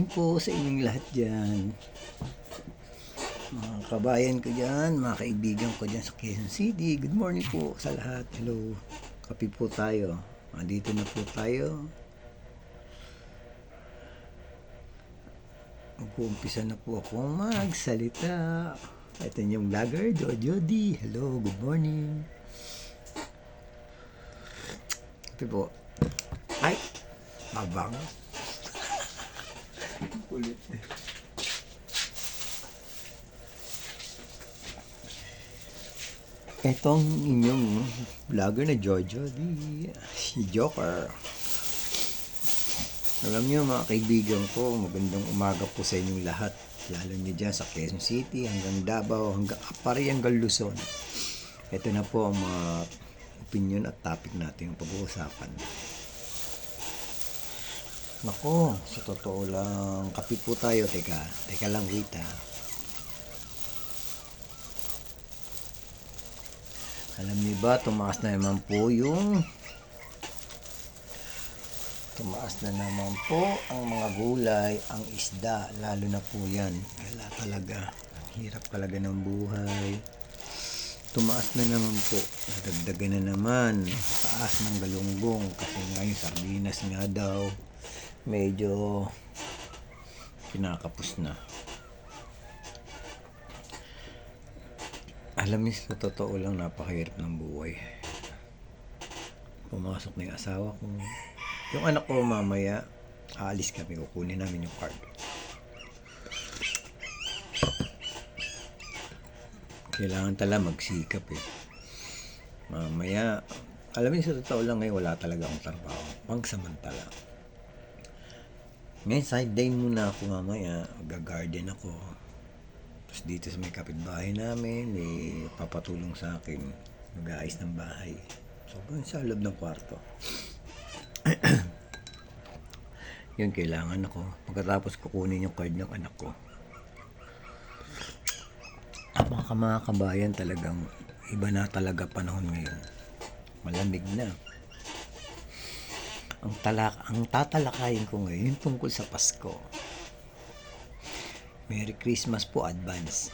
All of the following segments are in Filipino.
morning po sa inyong lahat dyan. Mga kabayan ko dyan, mga kaibigan ko dyan sa Quezon City. Good morning po sa lahat. Hello. Kape po tayo. Andito na po tayo. Mag-uumpisa na po akong magsalita. Ito yung vlogger, Jojo D. Hello, good morning. Kape po. Ay! Mabang. Kulit eh. Etong inyong vlogger na Jojo di si Joker. Alam niyo mga kaibigan ko, magandang umaga po sa inyong lahat. Lalo niyo dyan sa Quezon City hanggang Davao hanggang Apari hanggang Luzon. Ito na po ang mga opinion at topic natin yung pag-uusapan. Nako, sa totoo lang, kape po tayo. Teka lang, wait ha. Alam niyo ba, tumaas na naman po ang mga gulay, ang isda, lalo na po yan. Wala talaga, hirap talaga ng buhay. Tumaas na naman po, nadagdagan na naman, taas ng galunggong, kasi ngayon sardinas nga daw, medyo kinakapos na. Alam niyo, sa totoo lang, napakahirap ng buhay. Pumasok na yung asawa ko. Yung anak ko mamaya, aalis kami, kukunin namin yung card. Kailangan talaga magsikap eh. Mamaya, alam niyo, sa totoo lang ngayon, wala talaga akong trabaho. Pangsamantala. Ngayon, sideline muna ako mamaya. Mag-garden ako. Tapos dito sa may kapitbahay namin, may papatulong sa akin. Mag-aayos ng bahay. So, sa loob ng kwarto. Yun, kailangan ako. Pagkatapos kukunin yung card ng anak ko. Mga kabayan, talagang iba na talaga panahon ngayon. Malamig na. Ang tatalakayin ko ngayon tungkol sa Pasko. Merry Christmas po advance.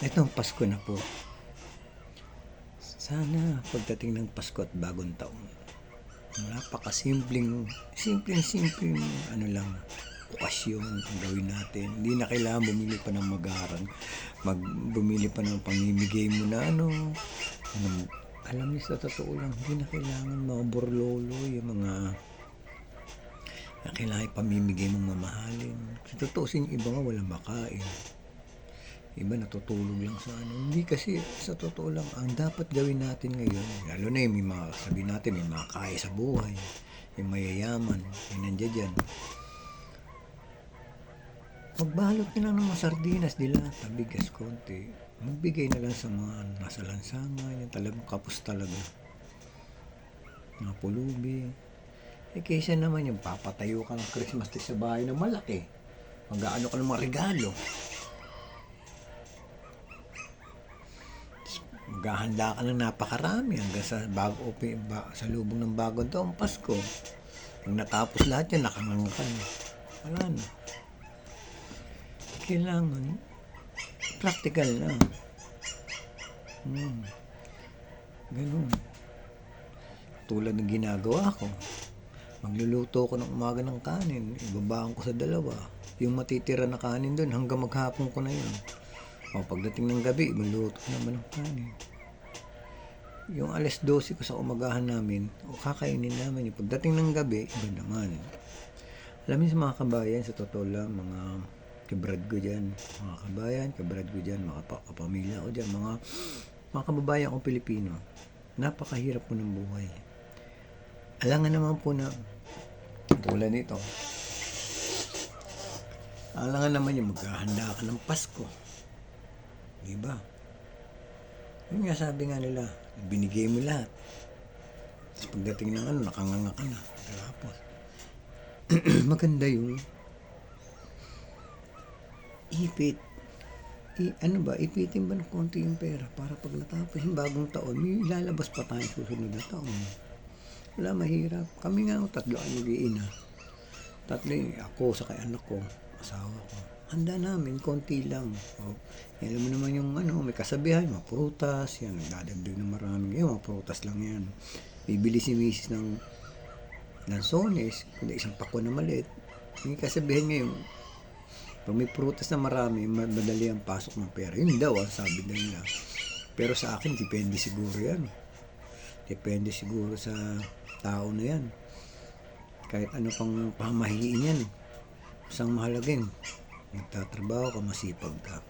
Itong Pasko na po. Sana pagdating ng Pasko at bagong taon, napakasimpleng ano lang, okasyon ang gawin natin. Hindi na kailangan bumili pa ng bumili pa ng pamimigay mo na alam niyo, sa totoo lang, hindi na kailangan mga borlolo, yung mga kailangan pamimigay mong mamahalin. Sa totoo, yung iba nga walang makain. Iba natutulog lang sa Hindi kasi, sa totoo lang, ang dapat gawin natin ngayon, lalo na yung may mga, sabihin natin, may mga kaya sa buhay, yung mayayaman, yung nandiyan dyan. Magbalot na lang ng mga sardinas, dilata, bigas, konti. Magbigay na lang sa mga nasa lansangan, yung talagang kapos talaga. Mga pulubi. Kaysa naman yung papatayo ka ng Christmas tree sa bahay na malaki. Mag-aano ka ng mga regalo. Maghahanda ka ng napakarami hanggang sa sa lubong ng bagong taong Pasko. Pag natapos lahat yan, nakanganga ka na. Wala na. Kailangan practical na. Ganun. Tulad ng ginagawa ko. Magluluto ko ng umaga ng kanin, ibabaan ko sa dalawa. Yung matitira na kanin doon, hanggang maghapon ko na yun. O pagdating ng gabi, maluto ko naman ng kanin. Yung alas 12 ko sa umagahan namin, kakainin namin. Yung pagdating ng gabi, iba naman. Alam niyo sa mga kabayan, sa totoo lang, mga kabrad ko dyan, mga kabayan, kabrad ko dyan, mga kapamilya ko dyan, mga kababayan kong Pilipino, napakahirap po ng buhay. Alangan naman po na tulad nito. Alangan naman yung maghahanda ka ng Pasko. Diba? Yung nga sabi nga nila, binigay mo lahat. Tapos pagdating ng nakanganga ka na. Tapos, maganda yung ipit. Ipitin ba ng konti yung pera para pag natapos yung bagong taon, may ilalabas pa tayo susunod na taon. Wala, mahirap. Kami nga, tatlo ang mag-iina. Tatlo ako sa kay anak ko. asawa ko. Handa namin, konti lang. O, alam mo naman yung may kasabihan, mga prutas, yan, nagdadagdag ng maraming, mga prutas lang yan. Bibili si misis ng lansones, kundi isang pako na maliit. Yung kasabihan ngayon, pag may prutas na marami, madali ang pasok ng pera. Yun daw, sabi nila. Pero sa akin, depende siguro yan. Depende siguro sa tao na yan. Kahit ano pang pamahiin yan. Isang mahalaga yun. Magtatrabaho ka, masipag ka.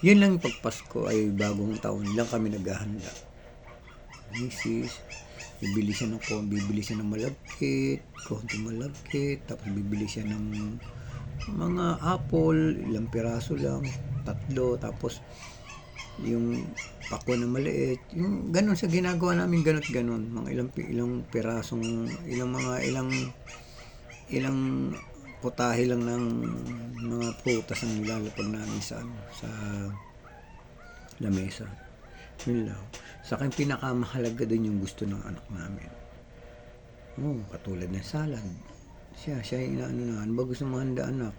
Yun lang yung pagpasko ay bagong taon lang kami naghahanda. Misis, bibili siya ng malagkit, konting malagkit, tapos bibili siya ng mga apple, ilang piraso lang, 3, tapos yung pako na maliit, yung ganun sa ginagawa namin, ganun, mga ilang pirasong, ilang putahe lang ng mga prutas ang nilalapag namin sa lamesa. Yun lang. Sa akin, pinakamahalaga din yung gusto ng anak namin. Katulad ng salad. Siya yung ano ba gusto mo handa, anak?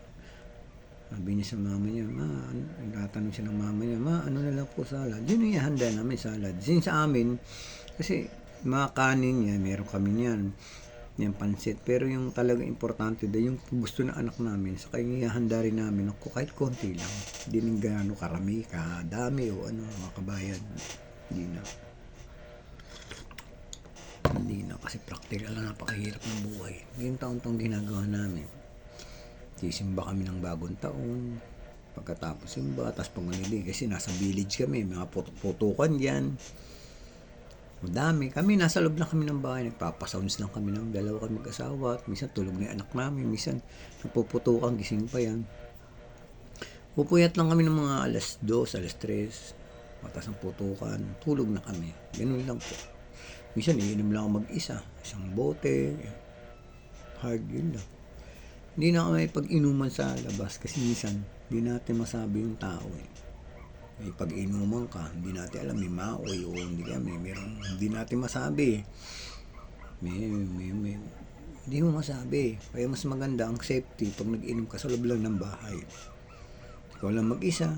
Sabi niya sa mama niya, natanong siya ng mama niya, ano na lang po salad? Yun yung handa namin, salad. Sin sa amin, kasi mga kanin niya, meron kami niyan. Yung pansit, pero yung talaga importante din yung gusto ng anak namin, sa kaya handa rin namin ako kahit konti lang, hindi nang gaano karami, kadami o mga kabayan, hindi na kasi practical lang, napakahirap ng buhay. Yung taon-taong ginagawa namin, sisimba kami ng bagong taon, pagkatapos simba, tapos pangulili, kasi nasa village kami, mga putukan yan. Madami. Kami, nasa loob lang kami ng bahay. Nagpapasounds lang kami ng dalawa kami mag-asawa. At minsan tulog na yung anak namin. Minsan napuputukan, gising pa yan. Pupuyat lang kami ng mga alas 2, alas 3. Matas ang putukan. Tulog na kami. Ganun lang po. Minsan iinom lang ako mag-isa. Isang bote. Hard, yun lang. Hindi na kami pag-inuman sa labas. Kasi minsan, hindi natin masabi yung tao May pag-inuman ka, hindi natin alam, may maoy o hindi natin masabi. Hindi mo masabi. Kaya mas maganda ang safety pag nag-inom ka sa loob lang ng bahay. Ikaw lang mag-isa,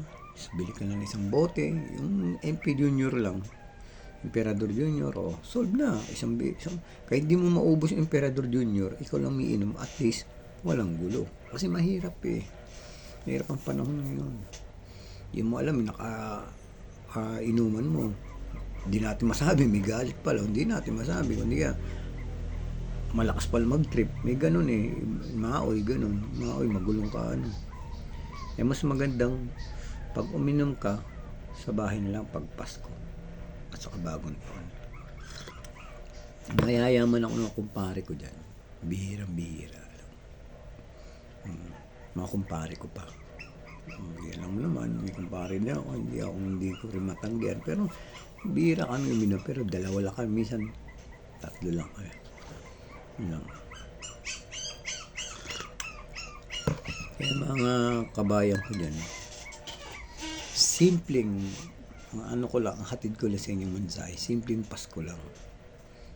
bili ka lang isang bote, yung MP Junior lang, Emperador Junior, solve na. Kahit di mo maubos yung Emperador Junior, ikaw lang umiinom, at least walang gulo. Kasi mahirap Mahirap ang panahon ngayon. Yung mo alam, inuman mo. Hindi natin masabi, may galit pala. Hindi natin masabi. Kundi malakas pala mag-trip. May ganun Maoy, ganun. Maoy, magulong ka mas magandang pag uminom ka sa bahay na lang pag Pasko at saka bagong taon. Mayayaman ako ng kumpare ko dyan. Bihirang-bihira. Mga kumpare ko pa. Yan lang naman, may kumpare na ako, hindi ko rin matanggihan, pero bihira kami uminom, pero 2 lang kami, minsan 3 lang kami. Lang. Kaya mga kabayan ko dyan, simpleng, ang hatid ko lang sa inyo mensahe, simpleng Pasko lang.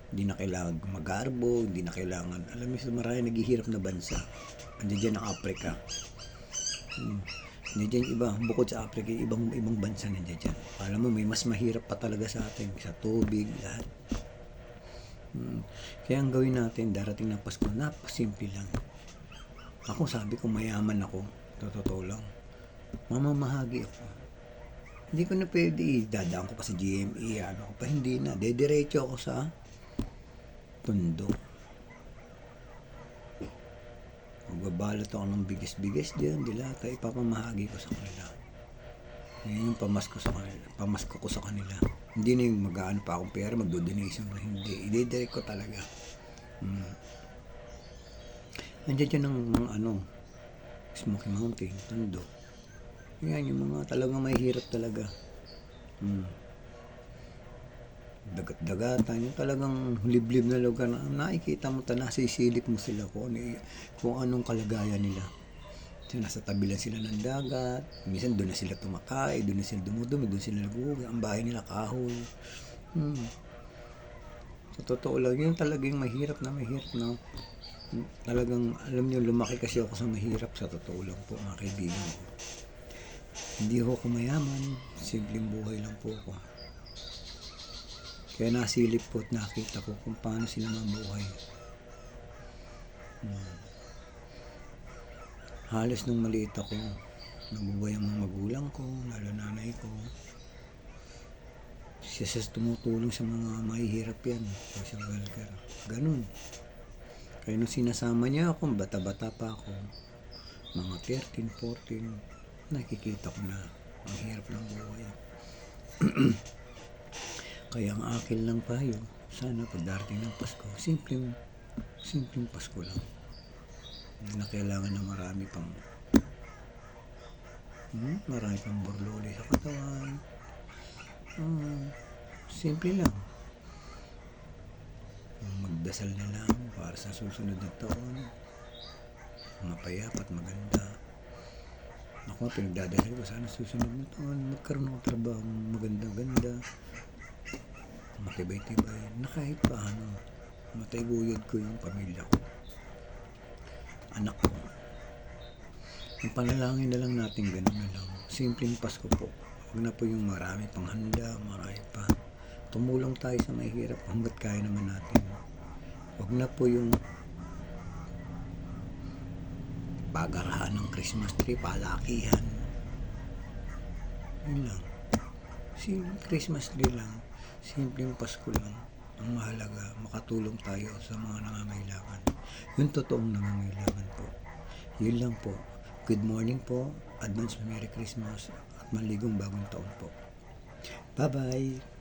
Hindi na kailangan magarbo, hindi na kailangan, alam mo, marami naghihirap na bansa. Andiyan dyan ang Africa. Nandiyan iba, bukod sa Africa, ibang bansa nandiyan dyan. Alam mo, may mas mahirap pa talaga sa atin, sa tubig, lahat. Kaya ang gawin natin, darating na Pasko, napasimple lang. Ako sabi ko, mayaman ako, totoo lang. Mamamahagi ako. Hindi ko na pwede, dadaan ko pa sa GME, hindi na, dediretso ako sa tundo. Magbabalot ako ng bigas-bigas diyan, dilata, ipapamahagi ko sa kanila. Ngayon yung pamasko ko sa kanila. Hindi na yung mag-aano pa akong pera, magdo-donation na, hindi. I-direct ko talaga. Nandiyan dyan ng Smoky Mountain, Tondo. Yan, yung mga talagang mahihirap talaga. Dagat-dagatan, yung talagang liblib na lugar na nakikita mo, nasisilip mo sila kung anong kalagayan nila. So, nasa tabi lang sila ng dagat, minsan doon na sila tumakay, doon na sila dumudumi, doon sila naguhugas, ang bahay nila kahoy. Sa totoo lang, yun talagang mahirap na Talagang alam niyo, lumaki kasi ako sa mahirap, sa totoo lang po mga kaibigan ko. Hindi ako mayaman, simpleng buhay lang po ako. Kaya nasilip ko at nakita ko kung paano sila mabuhay. Halos nung maliit ako, nabubuhay ang mga magulang ko, lalo nanay ko. Siya tumutulong sa mga mahihirap yan, social welfare. Ganun. Kaya nung sinasama niya ako, bata-bata pa ako, mga 13, 14, nakikita ko na ang hirap ng buhay. Kaya ang akin lang payo, sana pag darating ng Pasko, simpleng Pasko lang. Hindi na kailangan na marami pang burloli sa katawan. Simple lang. Magdasal na lang para sa susunod na taon, mapayapa at maganda. Ako, pinagdadasal ko sana susunod na taon magkaroon ng trabaho maganda-ganda, matibay-tibay, na kahit paano matayguyod ko yung pamilya ko, anak ko. Ang panalangin na lang natin, ganun na lang. Simpleng Pasko po. Huwag na po yung marami pang handa, marami pa. Tumulong tayo sa mahirap hanggat kaya naman natin. Huwag na po yung pagarahan ng Christmas tree, palakihan. Yun lang. Christmas tree lang. Simpleng Pasko lang. Ang mahalaga, makatulong tayo sa mga nangangailangan. Yung totoong nangangailangan po. Yun lang po. Good morning po. Advance Merry Christmas at maligong bagong taon po. Bye-bye!